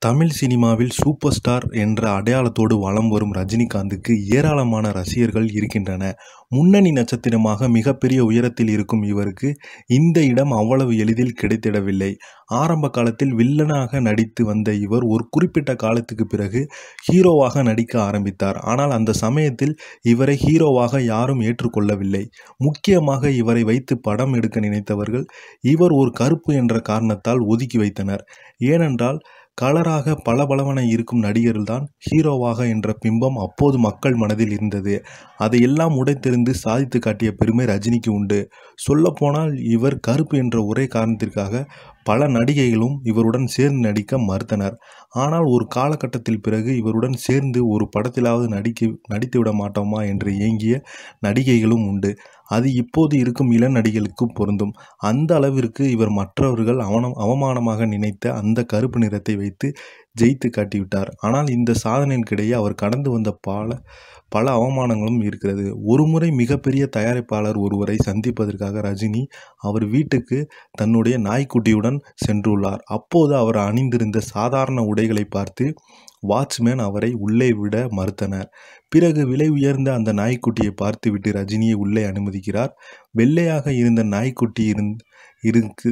தமிழ் சினிமாவில் super star என்ற அடையாளத்தோடு வலம் வரும் ரஜினிகாந்துக்கு ஏராளமான ரசிகர்கள் இருக்கின்றன. முன்னணி நட்சத்திரமாக மிகப்பெரிய உயரத்தில் இருக்கும் இவருக்கு இந்த இடம் அவ்வளவு எளிதில் கிடைத்திடவில்லை. ஆரம்ப காலத்தில் வில்லனாக நடித்து வந்த இவர் ஒரு குறிப்பிட்ட காலத்துக்கு பிறகு ஹீரோவாக நடிக்க ஆரம்பித்தார். ஆனால் அந்த சமயத்தில் இவரை ஹீரோவாக யாரும் ஏற்றுக்கொள்ளவில்லை. முக்கியமாக இவரை வைத்து படம் எடுக்க நினைத்தவர்கள் இவர் ஒரு கருப்பு என்ற காரணத்தால் ஒதுக்கி வைத்தனர். ஏனென்றால் கலராக பளபளவென இருக்கும் நடிகர்கள்தான் ஹீரோவாக என்ற பிம்பம் அப்போது மக்கள் மனதில் இருந்தது. அதையெல்லாம் உடைத்தெறிந்து சாதித்து காட்டிய பெருமை ரஜினிக்கு உண்டு. சொல்லப்போனால் இவர் கருப்பு என்ற ஒரே காரணத்திற்காக பல நடிகைகளும் இவருடன் சேர்ந்து நடிக்க மறுத்தனர். ஆனால் ஒரு காலகட்டத்தில் பிறகு இவருடன் சேர்ந்து ஒரு படத்திலாவது நடித்துவிட மாட்டோமா என்று ஏங்கிய நடிகைகளும் உண்டு. அது இப்போது இருக்கும் இளம் நடிகைகளுக்கும் பொருந்தும். அந்த அளவிற்கு இவர் மற்றவர்கள் அவமானமாக நினைத்த அந்த கருப்பு நிறத்தை வைத்து ஜெயித்து காட்டிவிட்டார். ஆனால் இந்த சாதனைகளுக்கிடையே அவர் கடந்து வந்த பல அவமானங்களும் இருக்கிறது. ஒருமுறை மிகப்பெரிய தயாரிப்பாளர் ஒருவரை சந்திப்பதற்காக ரஜினி அவர் வீட்டுக்கு தன்னுடைய நாய்க்குட்டியுடன் சென்றுள்ளார். அப்போது அவர் அணிந்திருந்த சாதாரண உடைகளை பார்த்து வாட்ச்மேன் அவரை உள்ளே விட மறுத்தனர். பிறகு விலை உயர்ந்த அந்த நாய்க்குட்டியை பார்த்துவிட்டு ரஜினியை உள்ளே அனுமதிக்கிறார். வெள்ளையாக இருந்த நாய்க்குட்டி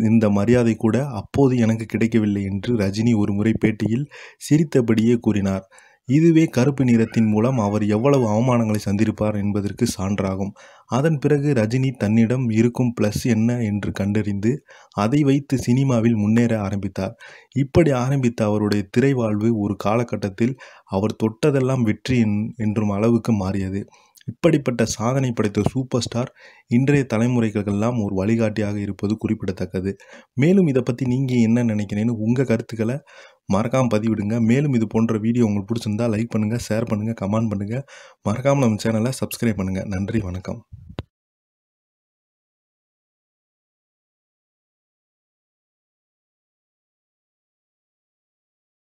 இந்த மரியாதை கூட அப்போது எனக்கு கிடைக்கவில்லை என்று ரஜினி ஒருமுறை பேட்டியில் சிரித்தபடியே கூறினார். இதுவே கருப்பு நிறத்தின் மூலம் அவர் எவ்வளவு அவமானங்களை சந்திருப்பார் என்பதற்கு சான்றாகும். அதன் பிறகு ரஜினி தன்னிடம் இருக்கும் பிளஸ் என்ன என்று கண்டறிந்து அதை வைத்து சினிமாவில் முன்னேற ஆரம்பித்தார். இப்படி ஆரம்பித்த அவருடைய திரை வாழ்வு ஒரு காலகட்டத்தில் அவர் தொட்டதெல்லாம் வெற்றி என்றும் அளவுக்கு மாறியது. இப்படிப்பட்ட சாதனை படைத்த சூப்பர் ஸ்டார் இன்றைய தலைமுறைகளுக்கெல்லாம் ஒரு வழிகாட்டியாக இருப்பது குறிப்பிடத்தக்கது. மேலும் இதை பற்றி நீங்கள் என்ன நினைக்கிறீங்கன்னு உங்கள் கருத்துக்களை மறக்காமல் பதிவிடுங்க. மேலும் இது போன்ற வீடியோ உங்களுக்கு பிடிச்சிருந்தா லைக் பண்ணுங்கள், ஷேர் பண்ணுங்கள், கமெண்ட் பண்ணுங்கள். மறக்காமல் நம்ம சேனலை சப்ஸ்கிரைப் பண்ணுங்கள். நன்றி, வணக்கம்.